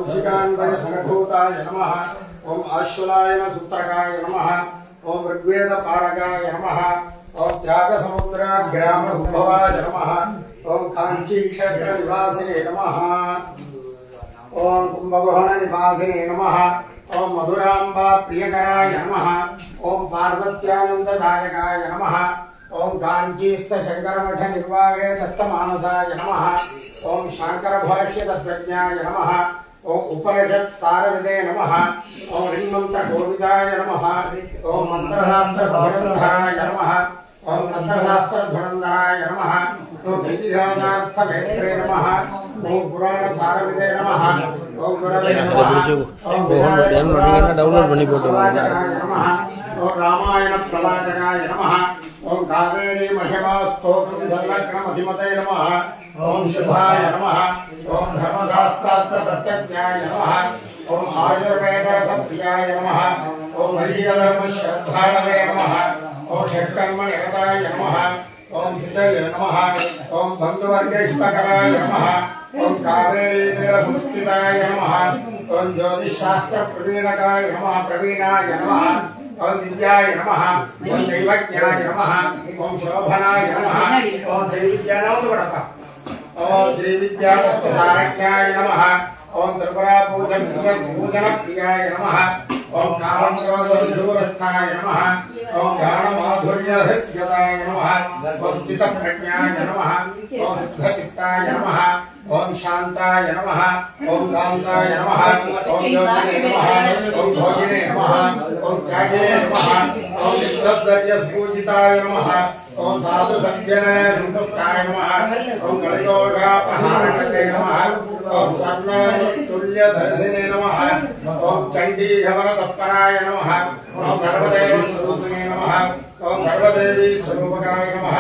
कौशिकान्वय संभूताय नमः। ओम आश्वलायन सूत्रकाय नमः। ओम ऋग्वेद पारगाय नमः। ओम त्याग समुद्र ग्राम उद्भवाय नमः। ओम कांची क्षेत्र निवासिने नमः। ओम कुंभकोण निवासिने नमः। ओम मधुरांबा प्रियकराय नमः। ओम पार्वत्यानंददायकाय नमः। ओम कांचीस्थ शंकरमठ निर्वाहे दत्तमानसाय नमः। ओम शांकर भाष्य तत्वज्ञाय नमः। ओम उपनिषत् सारविदे नमः। ओम ऋन्मंत्र गोविदाय नमः। ओम मंत्रशास्त्र धुरंधराय नमः। ओम तंत्रशास्त्र धुरंधराय नमः। ओम विधिराजार्थ वेत्रे नमः। ओम पुराण सारविदे नमः। ओम गुरवे नमः। ओम डाउनलोड பண்ணி போட்டு नमः। ओम रामायण प्रवाचकाय नमः। ओम कावेरी महिमा स्तोत्रम जलग्नमधिमते नमः। ओम शुभाय नमः। ओम धर्मशास्त्र तत्वज्ञाय नमः। ओम आयुर्वेद रसप्रियाय नमः। ओम हरिधर्म श्रद्धाळवे नमः। ओम षट्कर्म निरताय नमः। ओम सिद्धये नमः। ओम बंधुवर्गेष्टकराय नमः। ओम कावेरी तीर संस्थिताय नमः। ओम ज्योतिषशास्त्र प्रवीणकाय नमः। प्रवीणाय नमः। ओम विद्याय नमः। ओम दैवज्ञाय नमः। ओम शोभनाय नमः। ओम श्री विद्यानंद ओम श्री विद्या तत्वसारज्ञाय नमः। ओम त्रिपुरा पूजन प्रियाय नमः। ओम कामं क्रोध दूरस्थाय नमः। ओम ज्ञान माधुर्य हृदयाय नमः। ओम स्थित प्रज्ञाय नमः। ओम सिद्धचित्ताय नमः। ओम शांताय नमः। ओम कांताय नमः। ओम योगिने नमः। ओम भोगिने नमः। ओम त्यागिने नमः। ओम नित्यद्रव्य पूजिताय नमः। ओम साधु सज्जन संतुष्टाय नमः। ओम कलिदोषापहारणे नमः। ओम स्वर्ण तुल्य धर्षिने नमः। ओम चंडी घमन तत्पराय नमः। ओम सर्वदेव स्वरूपिणे नमः। ओम सर्वदेवी स्वरूपकाय नमः।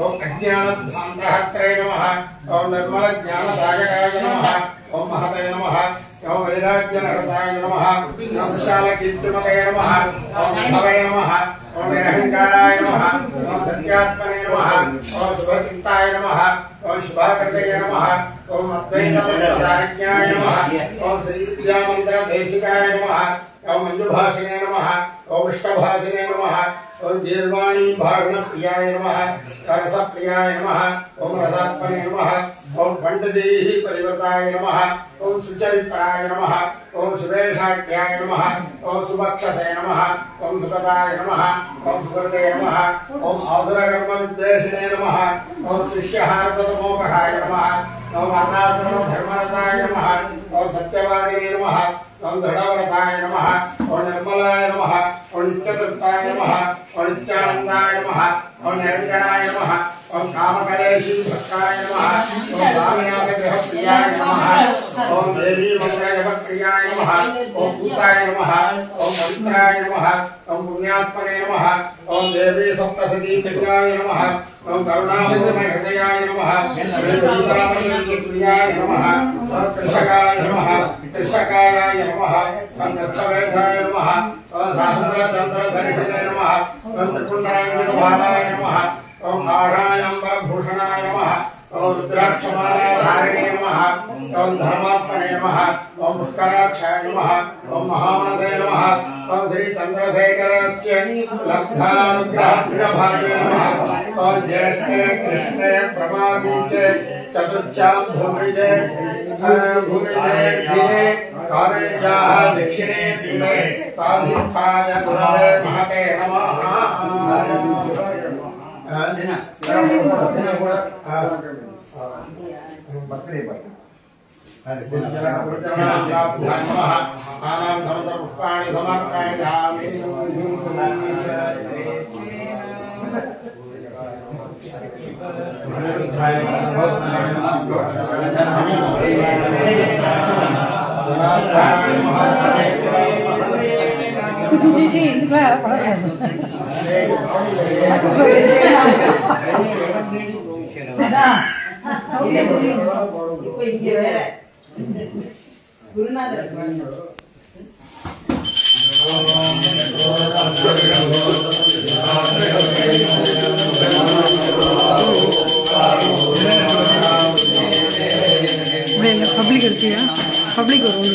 ओम अज्ञान ध्वान्तहत्रे नमः। ओम निर्मल ज्ञानदायकाय नमः। ओम महते नमः। ओम वैराग्य नरताय नमः। ओम विशाल कीर्तिमते नमः। ओम भवे नमः। ओम निरहंकाराय नमः। ओम सत्यात्मने नमः। ओम शुभचित्ताय नमः। ओम शुभाकृतये नमः। ओम अद्वैत तत्वसारज्ञाय नमः। ओम श्री विद्यामंत्र देशिकाय नमः। ओम मंजुभाषिणे नमः। ओम इष्टभाषिणे नमः। ओम दीर्वाणी भागण प्रियाय नमः। रसप्रियाय नमः। ओम रसात्मने नमः। ओम पंडितेहि परिवर्ताय नमः। ओम सुचरित्राय नमः। ओम सुवेशाख्याय नमः। ओम सुभक्षसे नमः। ओम सुगताय नमः। ओम सुकृते नमः। ओम आसुरकर्म विद्वेषिणे नमः। ओम शिष्यहार्दतमोपहाय नमः। ओम अर्णाश्रम धर्मरताय नमः। ओम सत्यवादिने नमः। ओम दृढ़व्रताय नमः। ओम निर्मलाय नमः। ओम नित्यतृप्ताय नमः। ओम नित्यानंदाय नमः। ओम निरंजनाय नमः। ओम कामकलेशी भक्ताय नमः। ओम स्वामिनाथ ग्रह प्रियाय नमः। ओम देवी मंगल प्रियाय नमः। ओम भूताय नमः। ओम पवित्राय नमः। ओम पुण्यात्मने नमः। ओम देवी सप्तसती प्रियाय नमः। ओम करुणापूर्ण हृदयाय नमः। प्रियाय नमः। ओम कृषकाय नमः। कृषकाय नमः। ओम दक्षवेदाय नमः। ओम सहस्रचंद्र दर्शने नमः। ओम त्रिपुंडरांजन बालाय नमः। ओम आढायांबर भूषणाय नमः। ओम रुद्राक्षमाला धारिणे नमः। ओम धर्मात्मने नमः। ओम पुष्कराक्षाय नमः। ओम महामनसे नमः। ओम श्री चंद्रशेखरस्य लब्धानुग्रहभागे नमः। ओम ज्येष्ठे कृष्णे प्रमादीचे चतुर्थ्यां भूमिजे दिने कावेर्याः दक्षिणे तीरे साधिष्ठाय गुरवे महते नमः। पुष्पाणि समर्पयामि। जी गुरुनाथ पब्लिक करती है। பப்ளிக் வரும்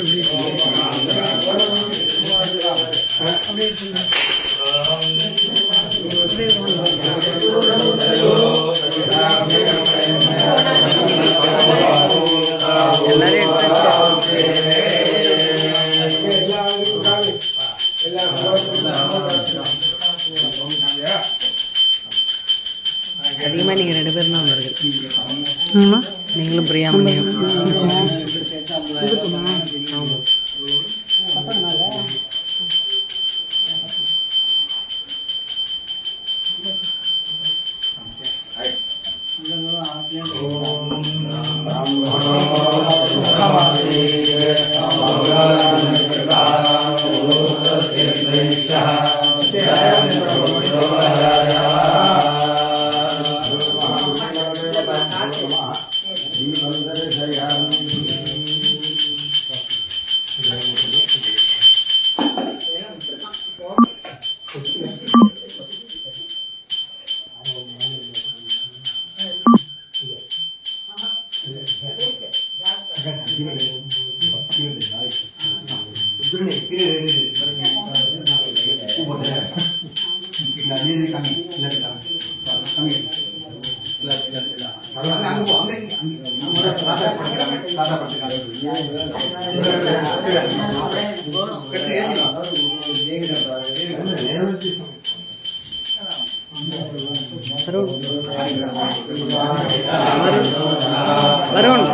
அதிகமாக நீங்கள் 2 பேரும் தான் வந்திருக்கு. நீங்களும் பிரியாமணியும். ஆமாம். வருண்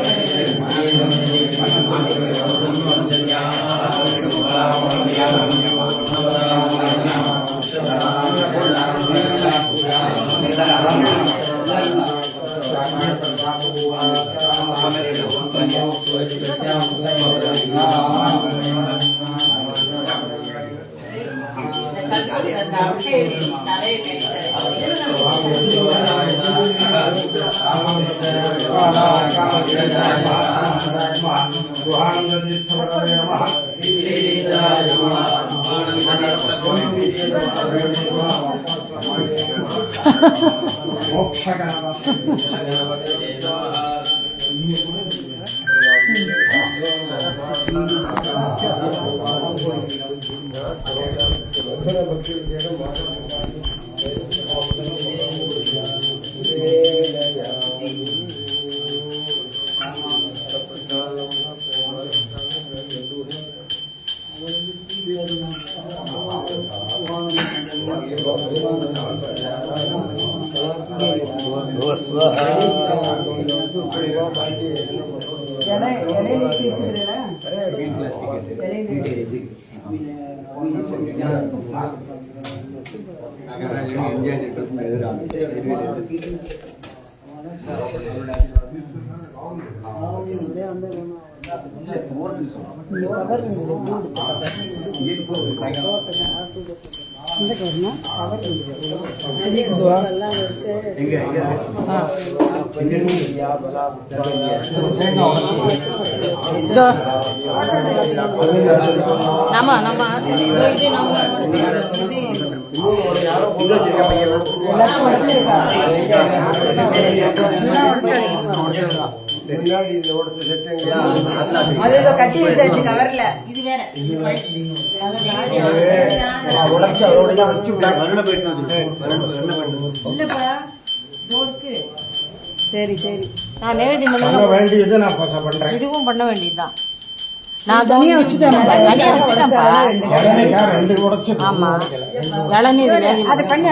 கட்டி வச்சாச்சு கவர்ல. இது வேற சரி சரி. நான் நேவேதியம் பண்ண வேண்டியது நான் பண்றேன். இதுவும் பண்ண வேண்டியதுதான். நான் தனியா வச்சுட்டேன். ஆமா இளநீர் அதை பண்ணி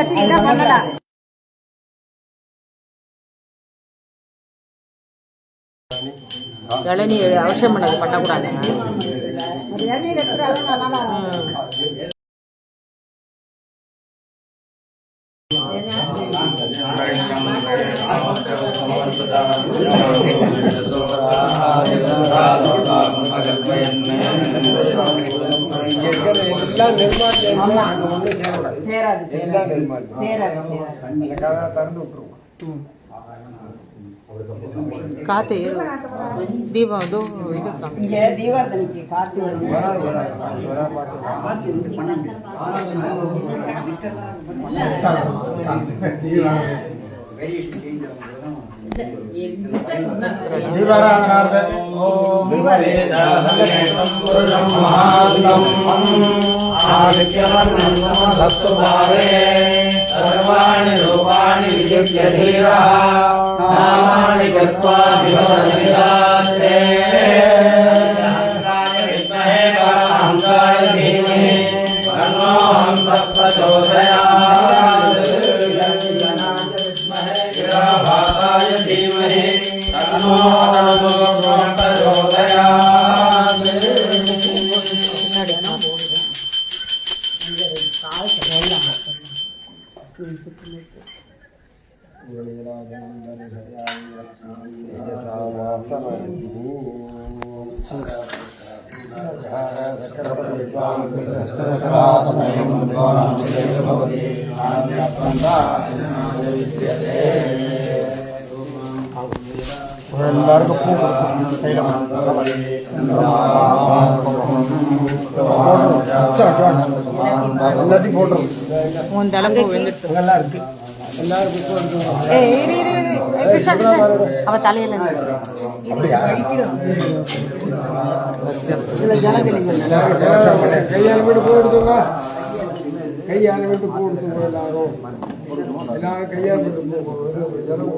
பண்ணலாம். இளநீர் அவசியம் பண்ணக்கூடாது. காத்து தீபம் இது தீபாவளிக்கு காத்து दीपाराधनार्थे ओम वेदाहमेतं पुरुषं महान्तं आदित्यवर्णं नमस्तुभावे सर्वाणि रूपाणि विजित्य धीरः नामानि कृत्वा विभवन्ति विद्महे परमहंसाय धीमहि तन्नो हंसः प्रचोदयात् भासाय धीमहि तन्नो प्रचोदयात् எல்லாருக்கும் பூ கையில் எல்லாத்தையும் போட்டுரும் உன் தலைப்பு வந்துட்டு அங்கெல்லாம் இருக்கு எல்லாருக்கும் அவ தலையில கையால் விட்டு பூ எடுத்துங்க கையால் விட்டு பூ எடுத்துங்க எல்லாரும் எல்லாரும் கையால் விட்டு பூ ஜலம்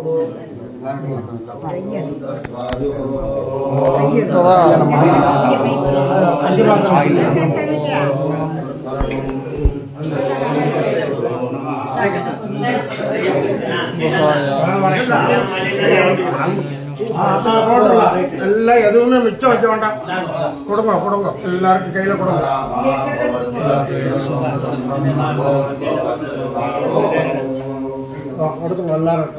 எல்லாம் எதுவுமே மிச்சம் வைக்க வேண்டாம் கொடுங்க கொடுங்க எல்லாருக்கும் கையில கொடுங்க கொடுத்துங்க எல்லாரும்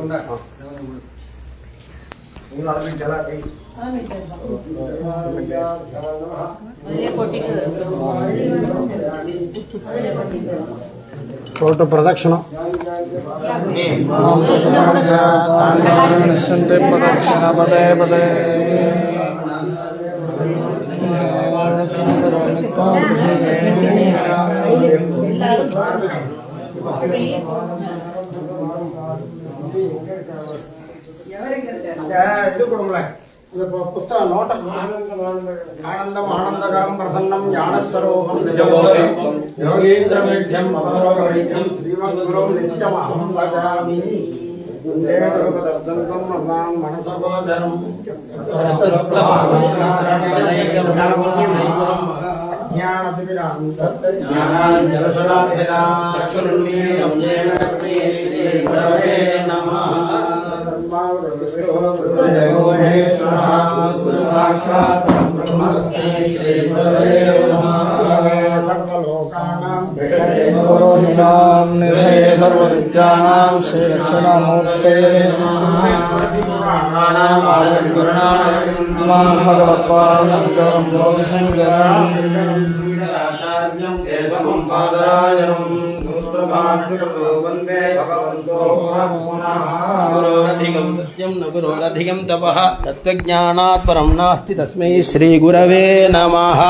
फोटो प्रदक्षिण प्रदक्षिण पदे पदे இது கொடுங்களேன் இந்த புத்தகம் நோட்டம் ஆனந்தம் ஆனந்தகரம் பிரசன்னம் ஞானஸ்வரூபம் நிஜபோதம் யோகீந்திரமேத்யம் அபரோகவைத்யம் ஸ்ரீமத்குரும் நித்யமஹம் பஜாமி வந்தே தேவதத்தம் மகான் மனசகோதரம் ஞானதிவிராந்தஸ்ய ஞானாஞ்சலசலாபிதா சக்ஷுருண்மீலம் ஏன ஸ்ரீ குரவே நமः सर्वविद्यानां श्रीदक्षिणामूर्ते भगवत्पादशङ्करं लोकशङ्करं वन्दे भगवन्तो गुरोरधिकं सत्यं न गुरोरधिकं तपः तत्त्वज्ञानात् परं नास्ति तस्मै श्रीगुरवे नमः।